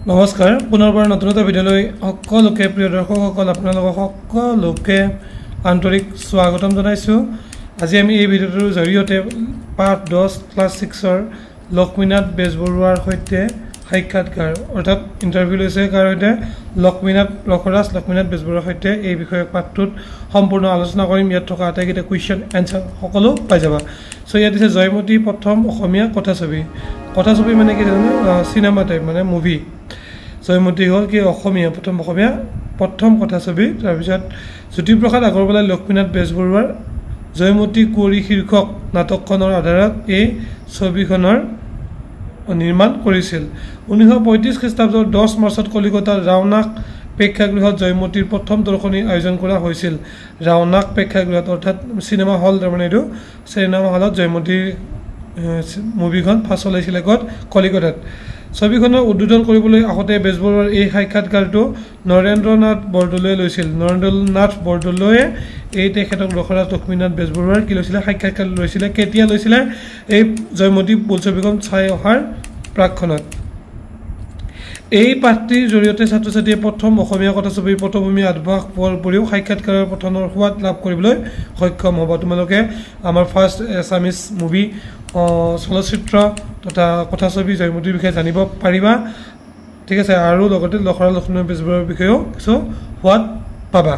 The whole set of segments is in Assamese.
নমস্কাৰ পুনৰবাৰ নতুন এটা ভিডিঅ'লৈ সকলোকে প্ৰিয় দৰ্শকসকল আপোনালোকক সকলোকে আন্তৰিক স্বাগতম জনাইছো। আজি আমি এই ভিডিঅ'টোৰ জৰিয়তে পাঠ 10 ক্লাছ 6ৰ লক্ষ্মীনাথ বেজবৰুৱাৰ সৈতে সাক্ষাৎকাৰ অৰ্থাৎ ইন্টাৰভিউ লৈছে কাৰ সৈতে লক্ষ্মীনাথ বেজবৰুৱাৰ সৈতে এই বিষয়ক পাঠটোত সম্পূৰ্ণ আলোচনা কৰিম। ইয়াত থকা আটাইকেইটা কুৱেশ্যন এনসাৰ সকলো পাই যাবা। সো ইয়াত দিছে জয়মতী প্ৰথম অসমীয়া কথাছবি মানে কি জানো সিনেমা টাইপ মানে মুভি। জয়মতী হল কি অসমীয়া প্ৰথম কথাছবি। তাৰপিছত জ্যোতিপ্ৰসাদ আগৰৱালাই লক্ষ্মীনাথ বেজবৰুৱাৰ জয়মতী কুঁৱৰী শীৰ্ষক নাটকখনৰ আধাৰত এই ছবিখনৰ নিৰ্মাণ কৰিছিল। 1935 খ্ৰীষ্টাব্দৰ 10 মাৰ্চত কলিকতাৰ ৰাওনাক প্ৰেক্ষাগৃহত জয়মতীৰ প্ৰথম দৰ্শনীৰ আয়োজন কৰা হৈছিল। ৰাওনাক প্ৰেক্ষাগৃহত অৰ্থাৎ চিনেমা হল, তাৰমানে এইটো চিনেমা হলত জয়মতীৰ মুভিখন ফাৰ্ষ্ট চলাইছিলে কলিকতাত। ছবিখনৰ উদ্বোধন কৰিবলৈ আহোঁতে বেজবৰুৱাৰ এই সাক্ষাৎকাৰটো নৰেন্দ্ৰনাথ বৰদলৈয়ে লৈছিল। নৰেন্দ্ৰনাথ বৰদলৈয়ে এই তেখেতক ৰসৰাজ লক্ষ্মীনাথ বেজবৰুৱাৰ কি লৈছিলে সাক্ষাৎকাৰ লৈছিলে। কেতিয়া লৈছিলে? এই জয়মতী বোলছবিখন চাই অহাৰ প্ৰাকক্ষণত। এই পাঠটিৰ জৰিয়তে ছাত্ৰ ছাত্ৰীয়ে প্ৰথম অসমীয়া কথাছবিৰ পটভূমি আভাস পোৱাৰ উপৰিও সাক্ষাৎকাৰৰ পঠনৰ সোৱাদ লাভ কৰিবলৈ সক্ষম হ'ব। তোমালোকে আমাৰ ফাৰ্ষ্ট এছামিজ মুভি চলচ্চিত্ৰ তথা কথাছবি জয়মতীৰ বিষয়ে জানিব পাৰিবা, ঠিক আছে। আৰু লগতে ৰসৰাজ লক্ষ্মীনাথ বেজবৰুৱাৰ বিষয়েও কিছু সোৱাদ পাবা।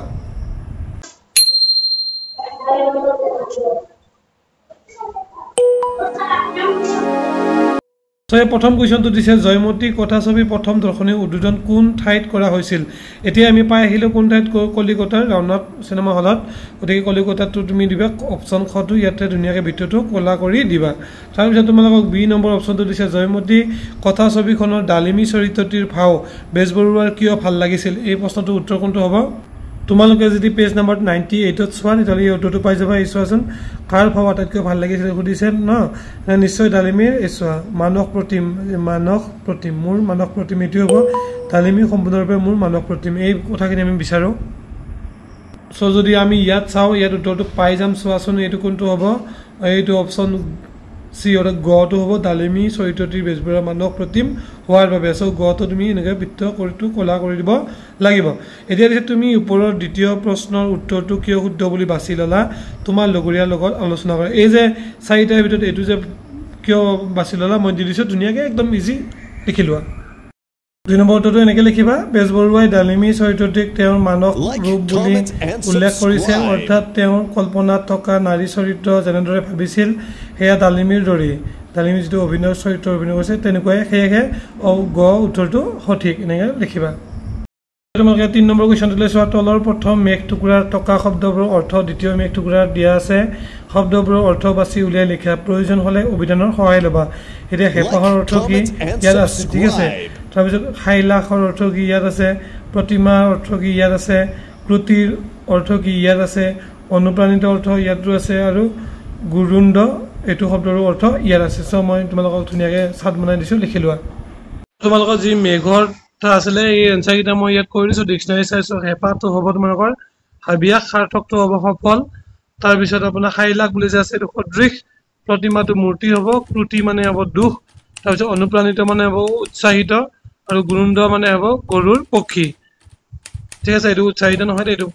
প্ৰথম কুৱেশ্যনটো দিছে জয়মতী কথাছবি প্ৰথম দৰ্শনী উদ্বোধন কোন ঠাইত কৰা হৈছিল। এতিয়া আমি পাই আহিলোঁ কোন ঠাইত, কলিকতাৰ ৰাওনাক চিনেমা হলত। গতিকে কলিকতাতো তুমি দিবা অপশ্যন খটো, ইয়াতে ধুনীয়াকৈ ভিডিঅ'টো ক'লা কৰি দিবা। তাৰপিছত তোমালোকক বি নম্বৰ অপশ্যনটো দিছে জয়মতী কথাছবিখনৰ ডালিমী চৰিত্ৰটিৰ ভাও বেজবৰুৱাৰ কিয় ভাল লাগিছিল। এই প্ৰশ্নটোৰ উত্তৰ কোনটো হ'ব? তোমালোকে যদি পেজ নম্বৰ 98ত চোৱা তেতিয়াহ'লে এই উত্তৰটো পাই যাবা। এই চোৱাচোন কাৰ ভাও আটাইতকৈ ভাল লাগিছিল সুধিছে ন, নিশ্চয় ডালিমীৰ। এই চোৱা মানস প্ৰতিম মোৰ মানস প্ৰতিম এইটোৱে হ'ব। ডালিমী সম্পূৰ্ণৰূপে মোৰ মানস প্ৰতিম, এই কথাখিনি আমি বিচাৰোঁ। চ' যদি আমি ইয়াত চাওঁ ইয়াত উত্তৰটো পাই যাম। চোৱাচোন এইটো কোনটো হ'ব? এইটো অপশ্যন চি অৰ্থাৎ গটো হ'ব। ডালিমী চৰিত্ৰটিৰ বেজবৰুৱাৰ মানস প্ৰতিম হোৱাৰ বাবে। চ' গটো তুমি এনেকৈ বৃত্ত কৰিটো ক'লা কৰি দিব লাগিব। এতিয়া দিছে তুমি ওপৰৰ দ্বিতীয় প্ৰশ্নৰ উত্তৰটো কিয় শুদ্ধ বুলি বাছি ল'লা, তোমাৰ লগৰীয়াৰ লগত আলোচনা কৰা। এই যে চাৰিটাৰ ভিতৰত এইটো যে কিয় বাছি ল'লা মই দি দিছোঁ, ধুনীয়াকৈ একদম ইজি লিখি লোৱা। 2 নম্বৰ উত্তৰটো এনেকৈ লিখিবা, বেজবৰুৱাই ডালিমী চৰিত্ৰটিক তেওঁৰ মানস ৰূপ বুলি উল্লেখ কৰিছে, অৰ্থাৎ তেওঁৰ কল্পনাত থকা নাৰী চৰিত্ৰ যেনেদৰে ভাবিছিল সেয়া ডালিমীৰ দৰেই। ডালিমী যিটো চৰিত্ৰ অভিনয় কৰিছে তেনেকুৱাই, সেয়েহে গ উত্তৰটো সঠিক এনেকৈ লিখিবা। তোমালোকে 3 নম্বৰ কুৱেশ্যনটোলৈ চোৱা। তলৰ প্ৰথম মেঘ টুকুৰাৰ টকা শব্দবোৰৰ অৰ্থ দ্বিতীয় মেঘ টুকুৰাৰ দিয়া আছে। শব্দবোৰৰ অৰ্থ বাছি উলিয়াই লিখা, প্ৰয়োজন হ'লে অভিধানৰ সহায় ল'বা। এতিয়া হেঁপাহৰ অৰ্থ কি ইয়াত আছে, ঠিক আছে। তাৰপিছত হাইলাখৰ অৰ্থ কি ইয়াত আছে, প্ৰতিমাৰ অৰ্থ কি ইয়াত আছে, ক্ৰুটিৰ অৰ্থ কি ইয়াত আছে, অনুপ্ৰাণিত অৰ্থ ইয়াতো আছে, আৰু গুৰুণ্ড এইটো শব্দৰো অৰ্থ ইয়াত আছে। চ' মই তোমালোকক ধুনীয়াকৈ চাৰ্ট বনাই দিছোঁ, লিখি লোৱা। তোমালোকৰ যি মেঘৰ আছিলে এই এনচাৰকেইটা মই ইয়াত কৰি দিছোঁ। ডিক্সনাৰী চাইছোঁ। হেঁপাহটো হ'ব তোমালোকৰ হাবিয়াস, সাৰ্থকটো হ'ব সফল, তাৰপিছত আপোনাৰ হাইলাখ বুলি যে আছে এইটো সদৃশ, প্ৰতিমাটো মূৰ্তি হ'ব, ক্ৰুটি মানে হ'ব দুখ, তাৰপিছত অনুপ্ৰাণিত মানে হ'ব উৎসাহিত, আৰু গুৰুণ্ড মানে হ'ব গৰুৰ পক্ষী, ঠিক আছে। এইটো উৎসাহিত নহয়, এইটো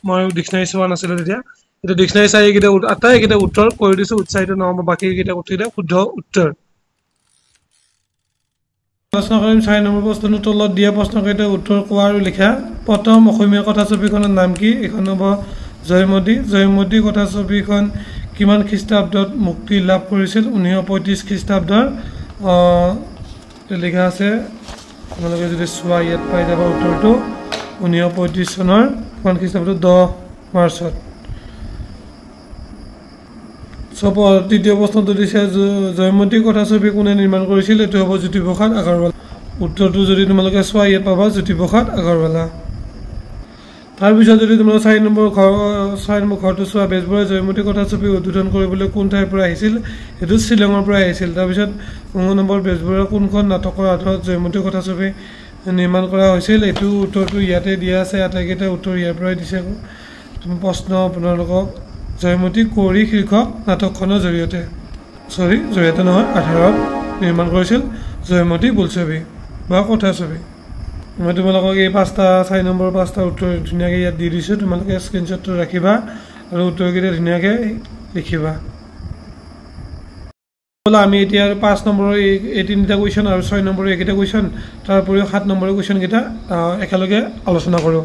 মই ডিক্সনাৰী চোৱা নাছিলোঁ তেতিয়া। এইটো ডিক্সনাৰী চাই এইকেইটা আটাইকেইটা উত্তৰ কৰি দিছোঁ। উৎসাহিত নহ'ব, বাকীকেইটা উঠিলে শুদ্ধ উত্তৰ। আলোচনা কৰিম 4 নম্বৰ প্ৰশ্নটো। তলত দিয়া প্ৰশ্নকেইটা উত্তৰ কোৱা আৰু লিখা। প্ৰথম অসমীয়া কথাছবিখনৰ নাম কি? এইখন হ'ব জয়মতী। জয়মতী কথাছবিখন কিমান খ্ৰীষ্টাব্দত মুক্তি লাভ কৰিছিল? 1935 খ্ৰীষ্টাব্দৰ লিখা আছে। তোমালোকে যদি চোৱা ইয়াত পাই যাবা উত্তৰটো 1935 চনৰ কিমান খ্ৰীষ্টাব্দত 10 মাৰ্চত। তৃতীয় প্ৰশ্নটো দিছে জয়মতী কথাছবি কোনে নিৰ্মাণ কৰিছিল? এইটো হ'ব জ্যোতিপ্ৰসাদ আগৰৱালা। উত্তৰটো যদি তোমালোকে চোৱা ইয়াত পাবা জ্যোতিপ্ৰসাদ আগৰৱালা। তাৰপিছত যদি তোমালোকে 4 নম্বৰ ঘৰটো চোৱা, বেজবৰুৱাই জয়মতী কথাছবি উদ্বোধন কৰিবলৈ কোন ঠাইৰ পৰা আহিছিল? এইটো শ্বিলঙৰ পৰা আহিছিল। তাৰপিছত 9 নম্বৰ বেজবৰুৱাৰ কোনখন নাটকৰ আধাৰত জয়মতী কথাছবি নিৰ্মাণ কৰা হৈছিল? এইটো উত্তৰটো ইয়াতে দিয়া আছে। আটাইকেইটা উত্তৰ ইয়াৰ পৰাই দিছে। প্ৰশ্ন আপোনালোকক জয়মতী কুঁৱৰী শীৰ্ষক নাটকখনৰ জৰিয়তে নহয় আধাৰত নিৰ্মাণ কৰিছিল জয়মতী বোলছবি বা কথাছবি। মই তোমালোকক এই 5টা 4 নম্বৰ 5টা উত্তৰ ধুনীয়াকৈ ইয়াত দি দিছোঁ তোমালোকে স্ক্ৰীনশ্বটটো ৰাখিবা আৰু উত্তৰকেইটা ধুনীয়াকৈ লিখিবা আমি এতিয়া 5 নম্বৰৰ এই 3টা কুৱেশ্যন আৰু 6 নম্বৰৰ এইকেইটা কুৱেশ্যন তাৰ উপৰিও 7 নম্বৰৰ কুৱেশ্যনকেইটা একেলগে আলোচনা কৰোঁ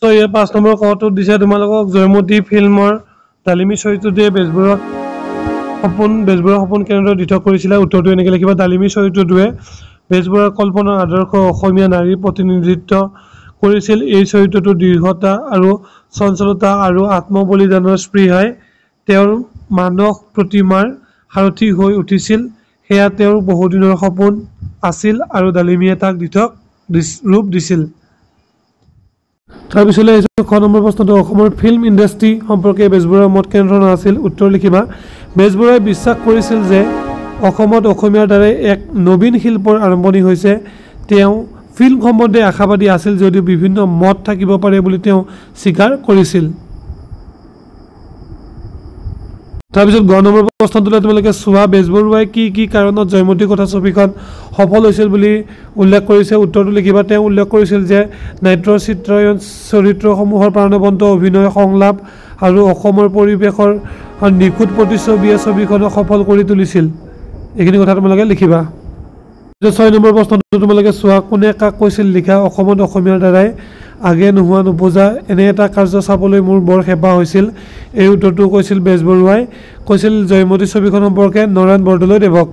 তো এই 5 নম্বৰ কটো দিছে তোমালোকক জয়মতী ফিল্মৰ ডালিমী চৰিত্ৰটোৱে বেজবৰুৱাৰ সপোন কেনেদৰে দিঠক কৰিছিলে উত্তৰটো এনেকৈ লিখিবা ডালিমী চৰিত্ৰটোৱে বেজবৰুৱাৰ কল্পনাৰ আদৰ্শ অসমীয়া নাৰীৰ প্ৰতিনিধিত্ব কৰিছিল এই চৰিত্ৰটোৰ দৃঢ়তা আৰু চঞ্চলতা আৰু আত্মবলিদানৰ স্পৃহাই তেওঁৰ মানস প্ৰতিমাৰ সাৰথি হৈ উঠিছিল সেয়া তেওঁৰ বহুদিনৰ সপোন আছিল আৰু ডালিমীয়ে তাক দিঠক ৰূপ দিছিল তাৰপিছলৈ আহিছোঁ 6 নম্বৰ প্ৰশ্নটো অসমৰ ফিল্ম ইণ্ডাষ্ট্ৰী সম্পৰ্কে বেজবৰুৱাৰ মত কেনেধৰণৰ আছিল উত্তৰ লিখিবা বেজবৰুৱাই বিশ্বাস কৰিছিল যে অসমত অসমীয়াৰ দ্বাৰাই এক নবীন শিল্পৰ আৰম্ভণি হৈছে তেওঁ ফিল্ম সম্বন্ধে আশাবাদী আছিল যদিও বিভিন্ন মত থাকিব পাৰে বুলি তেওঁ স্বীকাৰ কৰিছিল তাৰপিছত 9 নম্বৰ প্ৰশ্নটোলৈ তোমালোকে চোৱা বেজবৰুৱাই কি কাৰণত জয়মতী কথা ছবিখন সফল হৈছিল বুলি উল্লেখ কৰিছে উত্তৰটো লিখিবা তেওঁ উল্লেখ কৰিছিল যে নাট্য চিত্ৰায়ন চৰিত্ৰসমূহৰ প্ৰাণৱন্ত অভিনয় সংলাপ আৰু অসমৰ পৰিৱেশৰ নিখুঁত প্ৰতিচ্ছবিয়ে ছবিখনক সফল কৰি তুলিছিল এইখিনি কথা তোমালোকে লিখিবা 6 নম্বৰ প্ৰশ্নটো তোমালোকে চোৱা কোনে কাক কৈছিল লিখা অসমত অসমীয়াৰ দ্বাৰাই আগে নোহোৱা নোপোজা এনে এটা কাৰ্য চাবলৈ মোৰ বৰ হেঁপাহ হৈছিল এই উত্তৰটো কৈছিল বেজবৰুৱাই কৈছিল জয়মতী ছবিখন সম্পৰ্কে নাৰায়ণ বৰদলৈদেৱক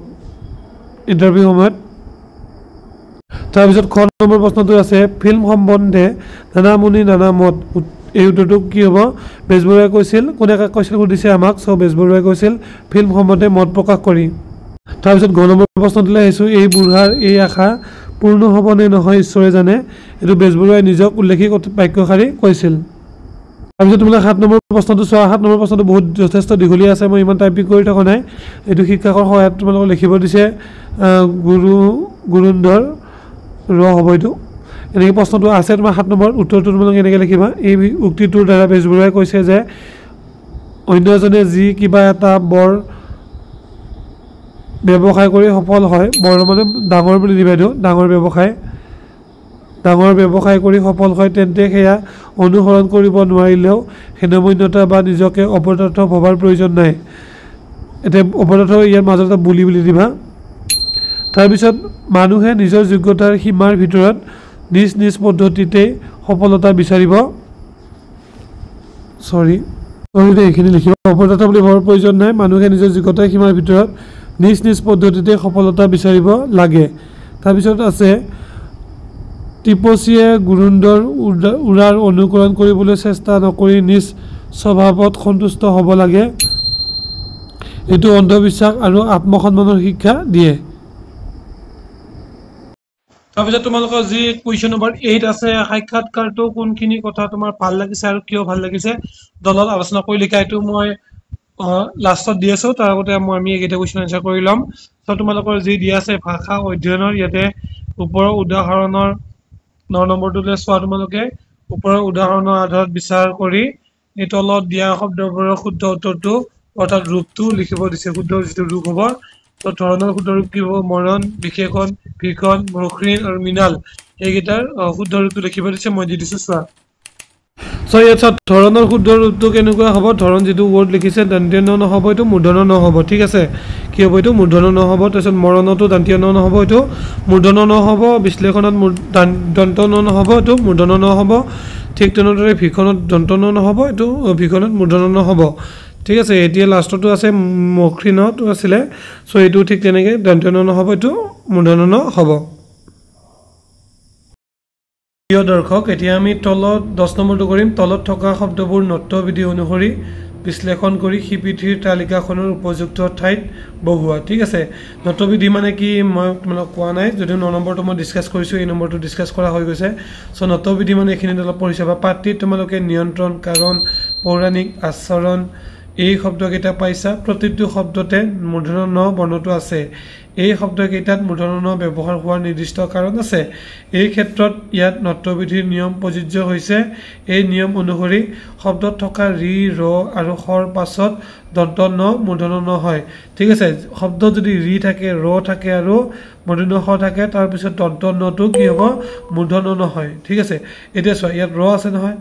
ইণ্টাৰভিউ সময়ত তাৰপিছত 9 নম্বৰ প্ৰশ্নটো আছে ফিল্ম সম্বন্ধে নানা মুনি নানা মত এই উত্তৰটো কি হ'ব বেজবৰুৱাই কৈছিল কোনে কাক কৈছিল সুধিছে আমাক সো বেজবৰুৱাই কৈছিল ফিল্ম সম্বন্ধে মত প্ৰকাশ কৰি তাৰপিছত 10 নম্বৰ প্ৰশ্নটোলৈ আহিছোঁ এই বুঢ়াৰ এই আশা পূৰ্ণ হ'ব নে নহয় ঈশ্বৰে জানে এইটো বেজবৰুৱাই নিজক উল্লেখি বাক্যশাৰী কৈছিল তাৰপিছত তোমালোকে 7 নম্বৰ প্ৰশ্নটো চোৱা 7 নম্বৰ প্ৰশ্নটো বহুত যথেষ্ট দীঘলীয়া আছে মই ইমান টাইপিং কৰি থকা নাই এইটো শিক্ষকৰ সহায়ত তোমালোকক লিখিব দিছে গুৰুন্দৰ হ'ব এইটো এনেকৈ প্ৰশ্নটো আছে তোমাৰ 7 নম্বৰ উত্তৰটো তোমালোকে এনেকৈ লিখিবা এই উক্তিটোৰ দ্বাৰা বেজবৰুৱাই কৈছে যে অন্য এজনে যি কিবা এটা বৰ ব্যৱসায় কৰি সফল হয় বৰ মানে ডাঙৰ বুলি দিবা দিওঁ ডাঙৰ ব্যৱসায় কৰি সফল হয় তেন্তে সেয়া অনুসৰণ কৰিব নোৱাৰিলেও হেনমন্যতা বা নিজকে অপদাৰ্থ ভবাৰ প্ৰয়োজন নাই এতিয়া অপদাৰ্থ ইয়াৰ মাজত এটা বুলি দিবা তাৰপিছত মানুহে নিজৰ যোগ্যতাৰ সীমাৰ ভিতৰত নিজ পদ্ধতিতে সফলতা বিচাৰিব এইখিনি লিখিব অপদাৰ্থ বুলি ভবাৰ প্ৰয়োজন নাই মানুহে নিজৰ যোগ্যতাৰ সীমাৰ ভিতৰত নিজ পদ্ধতিতে সফলতা বিচাৰিব লাগে তাৰপিছত আছে টিপচিয়ে গুৰুন্দৰ উৰাৰ অনুকৰণ কৰিবলৈ চেষ্টা নকৰি নিজ স্বভাৱত সন্তুষ্ট হ'ব লাগে এইটো অন্ধবিশ্বাস আৰু আত্মসন্মানৰ শিক্ষা দিয়ে তাৰপিছত তোমালোকৰ যি কুৱেশ্যন নম্বৰ 8 আছে সাক্ষাৎকাৰটো কোনখিনি কথা তোমাৰ ভাল লাগিছে আৰু কিয় ভাল লাগিছে দলত আলোচনা কৰি লিখা এইটো মই লাষ্টত দি আছো তাৰ আগতে আমি এইকেইটা কুৱেশ্যন আনসাৰ কৰি ল'ম তো তোমালোকৰ যি দিয়া আছে ভাষা অধ্যয়নৰ ইয়াতে ওপৰৰ উদাহৰণৰ 9 নম্বৰটোলৈ চোৱা তোমালোকে ওপৰৰ উদাহৰণৰ আধাৰত বিচাৰ কৰি এই তলত দিয়া শব্দবোৰৰ শুদ্ধ উত্তৰটো অৰ্থাৎ ৰূপটো লিখিব দিছে শুদ্ধ যিটো ৰূপ হ'ব তো ধৰণৰ শুদ্ধ ৰূপ কি হ'ব মৰণ বিশেষণ ভিষণ মসৃণ আৰু মৃণাল এইকেইটাৰ শুদ্ধ ৰূপটো লিখিব দিছে মই দি দিছোঁ চোৱা সো ইয়াত ধৰণৰ শুদ্ধ ৰূপটো কেনেকুৱা হ'ব ধৰণ যিটো ৱৰ্ড লিখিছে দন্ত্য ন নহ'ব এইটো মূৰ্ধন্য ন হ'ব ঠিক আছে কি হ'ব এইটো মূৰ্ধন্য ন হ'ব তাৰপিছত মৰণতো দন্ত্য ন নহ'ব এইটো মূৰ্ধন্য ন হ'ব বিশ্লেষণত দন্ত ন নহ'ব এইটো মূৰ্ধন্য ন হ'ব ঠিক তেনেদৰে ভিষণত দন্ত ন নহ'ব এইটো ভিষণত মূৰ্ধন্য ন হ'ব ঠিক আছে এতিয়া লাষ্টটো আছে মসৃণটো আছিলে সো এইটো ঠিক তেনেকৈ দন্ত ন নহ'ব এইটো মূৰ্ধন্য ন হ'ব প্ৰিয় দৰ্শক এতিয়া আমি তলত 10 নম্বৰটো কৰিম তলত থকা শব্দবোৰ নট্যবিধি অনুসৰি বিশ্লেষণ কৰি সিপিঠিৰ তালিকাখনৰ উপযুক্ত ঠাইত বহুৱা ঠিক আছে নট্যবিধি মানে কি মই তোমালোকক কোৱা নাই যদিও 9 নম্বৰটো মই ডিসকাস কৰিছোঁ এই নম্বৰটো ডিসকাস কৰা হৈ গৈছে সো নট্যবিধি মানে এইখিনি অলপ পঢ়িছে বা পাঠটিত তোমালোকে নিয়ন্ত্ৰণ কাৰণ পৌৰাণিক আচৰণ এই শব্দকেইটা পাইছা প্ৰতিটো শব্দতে মূৰ্ধন্য ন বৰ্ণটো আছে এই শব্দকেইটাত মূৰ্ধন্য ন ব্যৱহাৰ হোৱাৰ নিৰ্দিষ্ট কাৰণ আছে এই ক্ষেত্ৰত ইয়াত নট্যবিধিৰ নিয়ম প্ৰযোজ্য হৈছে এই নিয়ম অনুসৰি শব্দত থকা ৰি ৰ আৰু হৰ পাছত দন্ত ন মূৰ্ধন্য ন হয় ঠিক আছে শব্দ যদি ৰি থাকে ৰ থাকে আৰু মূৰ্ধন্য হ থাকে তাৰ পিছত দন্ত নটো কি হ'ব মূৰ্ধন্য ন হয় ঠিক আছে এতিয়া চোৱা ইয়াত ৰ আছে নহয়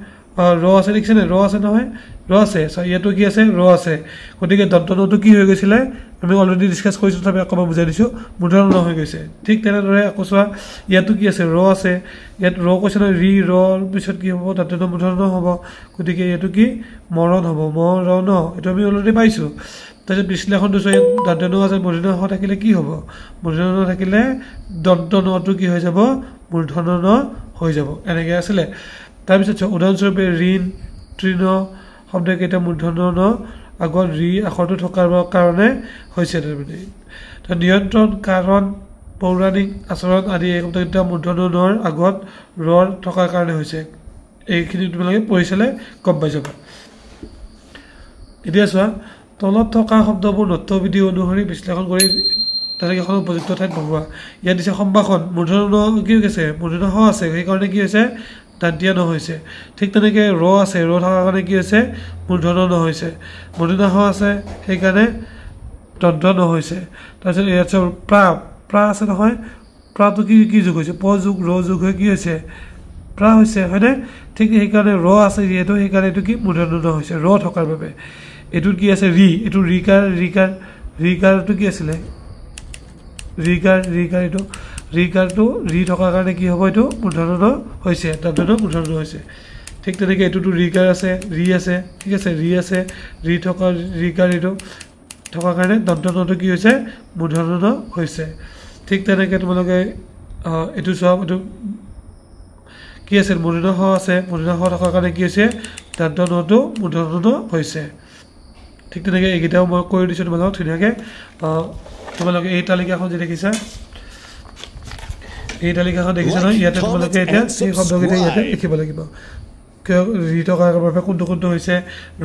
ৰ আছে দেখিছে নে ৰ আছে নহয় ৰ আছে ইয়াতো কি আছে ৰ আছে গতিকে দন্ত নটো কি হৈ গৈছিলে আমি অলৰেডি ডিসকাস কৰিছো তথাপি আকৌ বুজাই দিছো মূৰ্ধন্য ন হৈ গৈছে ঠিক তেনেদৰে আকৌ চোৱা ইয়াতো কি আছে ৰ আছে ইয়াত ৰ কৈছে নহয় ৰি ৰৰ পিছত কি হ'ব দন্ত ন মূৰ্ধন্য হ'ব গতিকে ইয়াতো কি মৰণ হ'ব মৰণ এটা আমি অলৰেডি পাইছো তাৰপিছত বিশ্লেষণটো চোৱা দন্ত ন আছে মূৰ্ধন্য হ থাকিলে কি হ'ব মূৰ্ধন্য ন থাকিলে দন্ত নটো কি হৈ যাব মূৰ্ধন্য ন হৈ যাব এনেকৈ আছিলে তাৰপিছত উদাহৰণস্বৰূপে ঋণ তৃণ শব্দকেইটা মূৰ্ধন্য ন আগত ৰি আখৰটো থকাৰ কাৰণে হৈছে তাৰমানে নিয়ন্ত্ৰণ কাৰণ পৌৰাণিক আচৰণ আদি এই শব্দকেইটা মূৰ্ধন্য নৰ আগত ৰৰ থকাৰ কাৰণে হৈছে এইখিনি তোমালোকে পঢ়িছিলে গম পাই যাবা এতিয়া চোৱা তলত থকা শব্দবোৰ নট্যবিধি অনুসৰি বিশ্লেষণ কৰি তালিকা এখন উপযুক্ত ঠাইত বহোৱা ইয়াত দিছে সম্ভাষণ মূৰ্ধন্য কি হৈছে মূৰ্ধন্য হ আছে সেইকাৰণে কি হৈছে দান্তিয়া ন হৈছে ঠিক তেনেকৈ ৰ আছে ৰ থকাৰ কাৰণে কি হৈছে মূৰ্ধন্য ন হৈছে মূৰ্ধন্য হ আছে সেইকাৰণে দন্ত ন হৈছে তাৰপিছত ইয়াত প্ৰা আছে নহয় প্ৰাটো কি যোগ হৈছে প যোগ ৰ যোগ হৈ কি হৈছে প্ৰা হৈছে হয়নে ঠিক সেইকাৰণে ৰ আছে যিহেতু সেইকাৰণে এইটো কি মূৰ্ধন্য ন হৈছে ৰ থকাৰ বাবে এইটোত কি আছে ৰি এইটো ৰিকাৰটো কি আছিলে ৰিকাৰ এইটো ৰিকাৰটো ৰি থকাৰ কাৰণে কি হ'ব এইটো মূৰ্ধন্য ন হৈছে দন্ত ন মূৰ্ধন্য হৈছে ঠিক তেনেকৈ এইটোতো ৰিকাৰ আছে ৰি আছে ঠিক আছে ৰি আছে ৰি থকা ৰিকাৰ এইটো থকাৰ কাৰণে দন্ত নটো কি হৈছে মূৰ্ধন্য ন হৈছে ঠিক তেনেকৈ তোমালোকে এইটো চোৱা এইটো কি আছে মূৰ্ধন্য হ আছে মূৰ্ধন্য হ থকাৰ কাৰণে কি হৈছে দন্ত নটো মূৰ্ধন্য ন হৈছে ঠিক তেনেকৈ এইকেইটাও মই কৰি দিছোঁ তোমালোকক ধুনীয়াকৈ তোমালোকে এই তালিকাখন যে দেখিছা এই তালিকাখন দেখিছা নহয় ইয়াতে তোমালোকে এতিয়া এই শব্দকেইটা ইয়াতে লিখিব লাগিব কিয় ৰি থকাৰ বাবে কোনটো হৈছে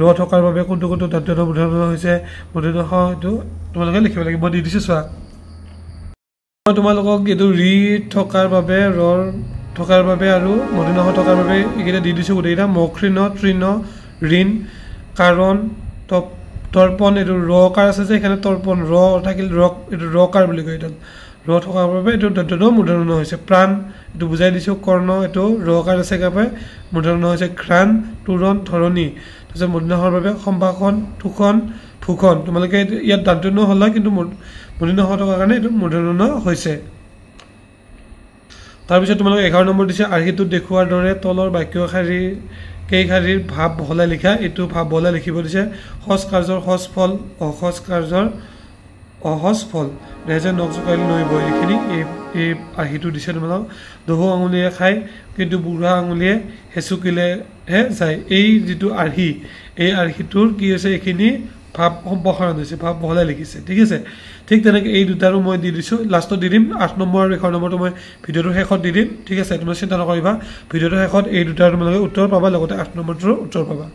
ৰ থকাৰ বাবে কোনটো দন্ত ন মূৰ্ধন্য হৈছে মূৰ্ধন্য হ এইটো তোমালোকে লিখিব লাগিব মই দি দিছোঁ চোৱা মই তোমালোকক এইটো ৰি থকাৰ বাবে ৰৰ থকাৰ বাবে আৰু মূৰ্ধন্য হ থকাৰ বাবে এইকেইটা দি দিছোঁ গোটেইকেইটা মকৃণ তৃণ ঋণ কাৰণ তৰ্পণ এইটো ৰকাৰ আছে যে সেইকাৰণে তৰ্পণ ৰ থাকিল এইটো ৰকাৰ বুলি কয় এইটো ৰ থকাৰ বাবে এইটো দন্ত ন মূৰ্ধন্য ন হৈছে প্ৰাণ এইটো বুজাই দিছোঁ কৰ্ণ এইটো ৰকাৰ আছে কাৰণে মূৰ্ধন্য হৈছে ঘ্ৰাণ তোৰণ ধৰণী তাৰপিছত মূৰ্ধন্য হৰ বাবে সম্ভাষণ ফুখন তোমালোকে ইয়াত দন্ত ন হ'ল কিন্তু মূৰ্ধন্য হ থকাৰ কাৰণে এইটো মূৰ্ধন্য ন হৈছে তাৰপিছত তোমালোকে 11 নম্বৰ দিছে আৰ্হিটোত দেখুওৱাৰ দৰে তলৰ বাক্য কেইশাৰীৰ ভাৱ বহলাই লিখা এইটো ভাৱ বহলাই লিখিব দিছে সজ কাৰ্যৰ সজ ফল অসজ কাৰ্যৰ অসজ ফল ৰেজে নখ জোকাৰিলে নৈব এইখিনি এই আৰ্হিটো দিছে তোমালোক দহু আঙুলিয়ে খায় কিন্তু বুঢ়া আঙুলিয়ে হেঁচুকিলেহে যায় এই যিটো আৰ্হি এই আৰ্হিটোৰ কি হৈছে এইখিনি ভাৱ সম্প্ৰসাৰণ হৈছে ভাৱ বহলাই লিখিছে ঠিক আছে ঠিক তেনেকৈ এই দুটাৰো মই দি দিছোঁ লাষ্টত দি দিম 8 নম্বৰ আৰু 11 নম্বৰটো মই ভিডিঅ'টোৰ শেষত দি দিম ঠিক আছে তোমালোকে চিন্তা নকৰিবা ভিডিঅ'টোৰ শেষত এই দুটাৰ তোমালোকে উত্তৰ পাবা লগতে 8 নম্বৰটোৰ উত্তৰ পাবা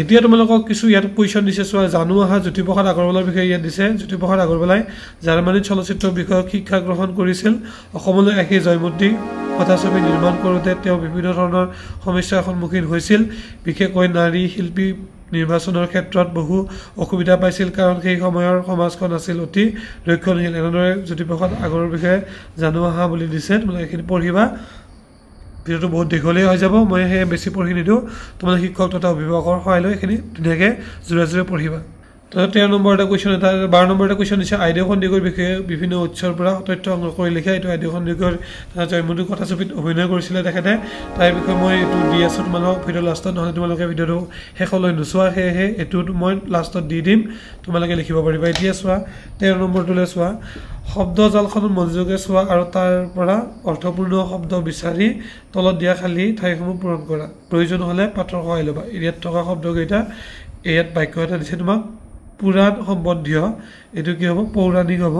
এতিয়া তোমালোকক কিছু ইয়াত কুৱেশ্যন দিছে চোৱা জানো আহা জ্যোতিপ্ৰসাদ আগৰৱালাৰ বিষয়ে ইয়াত দিছে জ্যোতিপ্ৰসাদ আগৰৱালাই জাৰ্মানীত চলচ্চিত্ৰ বিষয়ক শিক্ষা গ্ৰহণ কৰিছিল অসমলৈ আহি জয়মতী কথাছবি নিৰ্মাণ কৰোঁতে তেওঁ বিভিন্ন ধৰণৰ সমস্যাৰ সন্মুখীন হৈছিল বিশেষকৈ নাৰী শিল্পী নিৰ্বাচনৰ ক্ষেত্ৰত বহু অসুবিধা পাইছিল কাৰণ সেই সময়ৰ সমাজখন আছিল অতি ৰক্ষণশীল এনেদৰে জ্যোতিপ্ৰসাদ আগৰৰ বিষয়ে জানো আহা বুলি দিছে তোমালোকে এইখিনি পঢ়িবা ভিডিঅ'টো বহুত দীঘলীয়া হৈ যাব মই সেই বেছি পঢ়ি নিদিওঁ তোমালোকে শিক্ষক তথা অভিভাৱকৰ সহায় লৈ এইখিনি ধুনীয়াকৈ জোৰে পঢ়িবা তো 13 নম্বৰ এটা কুৱেশ্যন এটা 12 নম্বৰ এটা কুৱেশ্যন দিছে আইডিয়া সন্দিগৈৰ বিষয়ে বিভিন্ন উৎসৰ পৰা তথ্য সংগ্ৰহ কৰি লিখা এইটো আইডিয়া সন্দিগৈৰ জয়মতী কথাছবিত অভিনয় কৰিছিলে তেখেতে তাৰ বিষয়ে মই এইটো দি আছোঁ তোমালোকক ভিডিঅ' লাষ্টত নহ'লে তোমালোকে ভিডিঅ'টো শেষলৈ নোচোৱা সেয়েহে এইটোত মই লাষ্টত দি দিম তোমালোকে লিখিব পাৰিবা এতিয়া চোৱা 13 নম্বৰটোলৈ চোৱা শব্দ জালখন মনোযোগে চোৱা আৰু তাৰ পৰা অৰ্থপূৰ্ণ শব্দ বিচাৰি তলত দিয়া খালী ঠাইসমূহ পূৰণ কৰা প্ৰয়োজন হ'লে পাঠৰ সহায় ল'বা ইয়াত থকা শব্দকেইটা ইয়াত বাক্য এটা দিছে তোমাক পুৰাণ সম্বন্ধীয় এইটো কি হ'ব পৌৰাণিক হ'ব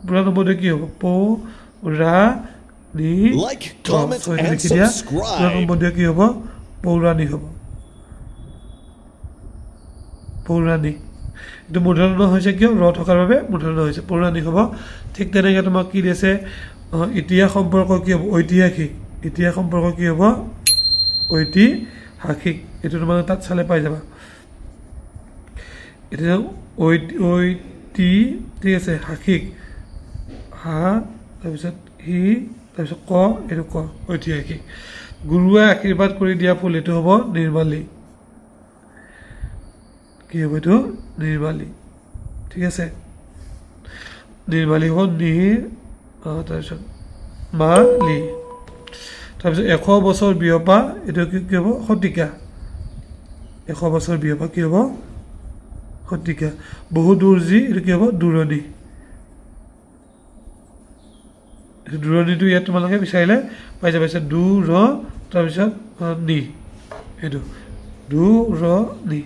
পুৰাণ সম্বন্ধীয় কি হ'ব পুৰাণ সম্বন্ধীয় কি হ'ব পৌৰাণিক হ'ব পৌৰাণিক এইটো মূৰ্ধন্য হৈছে কিয় ৰ থকাৰ বাবে মূৰ্ধন্য হৈছে পৌৰাণিক হ'ব ঠিক তেনেকৈ তোমাক কি দিছে ইতিহাস সম্পৰ্ক কি হ'ব ঐতিহাসিক ইতিহাস সম্পৰ্ক কি হ'ব ঐতিহাসিক এইটো তোমালোকে তাত চালে পাই যাবা এতিয়া ঠিক আছে হাসিক হা তাৰপিছত হি তাৰপিছত ক এইটো ক ঐতিহাসিক গুৰুৱে আশীৰ্বাদ কৰি দিয়া ফুল এইটো হ'ব নিৰ্মালী কি হ'ব এইটো নিৰ্মালী ঠিক আছে নিৰ্মালী হ'ব তাৰপিছত মালি তাৰপিছত 100 বছৰ বিয়পা এইটো কি হ'ব শতিকা 100 বছৰ বিয়পা কি হ'ব শতিকা বহু দূৰ যি এইটো কি হ'ব দূৰণি দূৰণিটো ইয়াত তোমালোকে বিচাৰিলে পাই যাবা দূৰ তাৰপিছত নি এইটো দূৰণি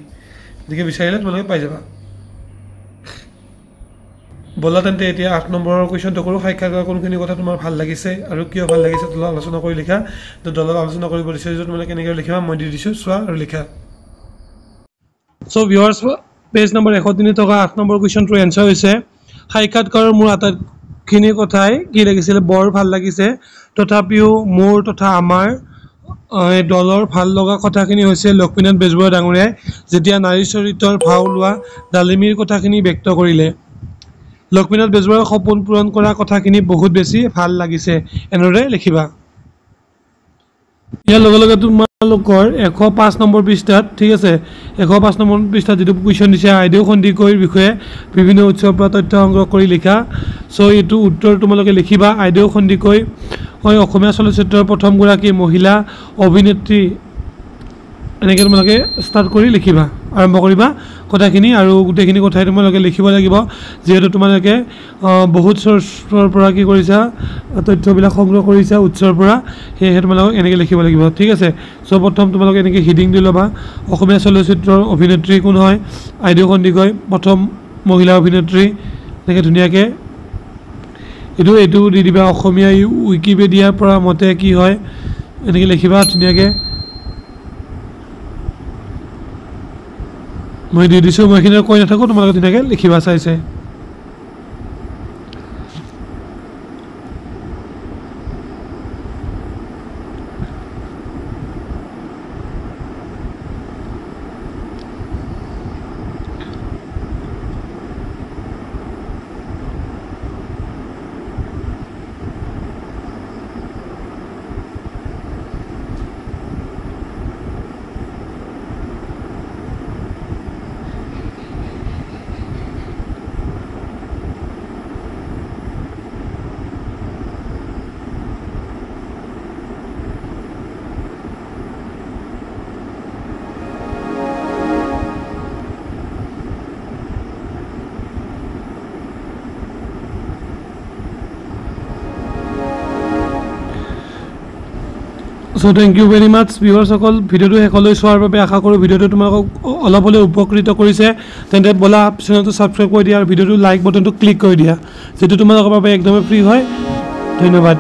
এনেকৈ বিচাৰিলে তোমালোকে পাই যাবা বলা তেন্তে এতিয়া 8 নম্বৰৰ কুৱেশ্যনটো কৰোঁ সাক্ষাৎকাৰ কোনখিনি কথা তোমাৰ ভাল লাগিছে আৰু কিয় ভাল লাগিছে দলত আলোচনা কৰি লিখা তো দলত আলোচনা কৰিব দিছে যে তোমালোকে কেনেকৈ লিখিবা মই দি দিছোঁ চোৱা আৰু লিখা চ' ভিউৱাৰ্ছ পেজ নম্বৰ 103 থকা 8 নম্বৰ কুৱেশ্যনটোৰ এনচাৰ হৈছে সাক্ষাৎকাৰৰ মোৰ আটাইখিনি কথাই কি লাগিছিলে বৰ ভাল লাগিছে তথাপিও মোৰ তথা আমাৰ দলৰ ভাল লগা কথাখিনি হৈছে লক্ষ্মীনাথ বেজবৰুৱা ডাঙৰীয়াই যেতিয়া নাৰী চৰিত্ৰৰ ভাও লোৱা ডালিমীৰ কথাখিনি ব্যক্ত কৰিলে লক্ষ্মীনাথ বেজবৰুৱাৰ সপোন পূৰণ কৰা কথাখিনি বহুত বেছি ভাল লাগিছে এনেদৰে লিখিবা ইয়াৰ লগে লগে তোমালোকৰ 105 নম্বৰ পৃষ্ঠাত ঠিক আছে 105 নম্বৰ পৃষ্ঠাত যিটো কুৱেশ্যন দিছে আইদেউ সন্দিকৈৰ বিষয়ে বিভিন্ন উৎসৰ পৰা তথ্য সংগ্ৰহ কৰি লিখা চ' এইটো উত্তৰ তোমালোকে লিখিবা আইদেউ সন্দিকৈ হয় অসমীয়া চলচ্চিত্ৰৰ প্ৰথমগৰাকী মহিলা অভিনেত্ৰী এনেকৈ তোমালোকে ষ্টাৰ্ট কৰি লিখিবা আৰম্ভ কৰিবা কথাখিনি আৰু গোটেইখিনি কথাই তোমালোকে লিখিব লাগিব যিহেতু তোমালোকে বহুত চ'ৰ্চৰ পৰা কি কৰিছা তথ্যবিলাক সংগ্ৰহ কৰিছা উৎসৰ পৰা সেয়েহে তোমালোকে এনেকৈ লিখিব লাগিব ঠিক আছে চ' প্ৰথম তোমালোকে এনেকৈ হিডিং দি ল'বা অসমীয়া চলচ্চিত্ৰৰ অভিনেত্ৰী কোন হয় আইদেউ সন্দিকৈ প্ৰথম মহিলা অভিনেত্ৰী এনেকৈ ধুনীয়াকৈ এইটো দি দিবা অসমীয়া উইকিপিডিয়াৰ পৰা মতে কি হয় এনেকৈ লিখিবা ধুনীয়াকৈ মই দি দিছোঁ মই এইখিনি কৈ নাথাকোঁ তোমালোকে ধুনীয়াকৈ লিখিবা চাইছে So thank you very much viewers সকল ভিডিওটো শেষলৈ চোৱাৰ বাবে আশা কৰোঁ ভিডিওটো তোমালোকক অলপ হ'লেও উপকৃত কৰিছে তেন্তে বলা চেনেলটো সাবস্ক্ৰাইব কৰি দিয়া আৰু ভিডিওটো লাইক বটনটো ক্লিক কৰি দিয়া যেটো তোমালোকৰ বাবে একদম ফ্ৰী হয় ধন্যবাদ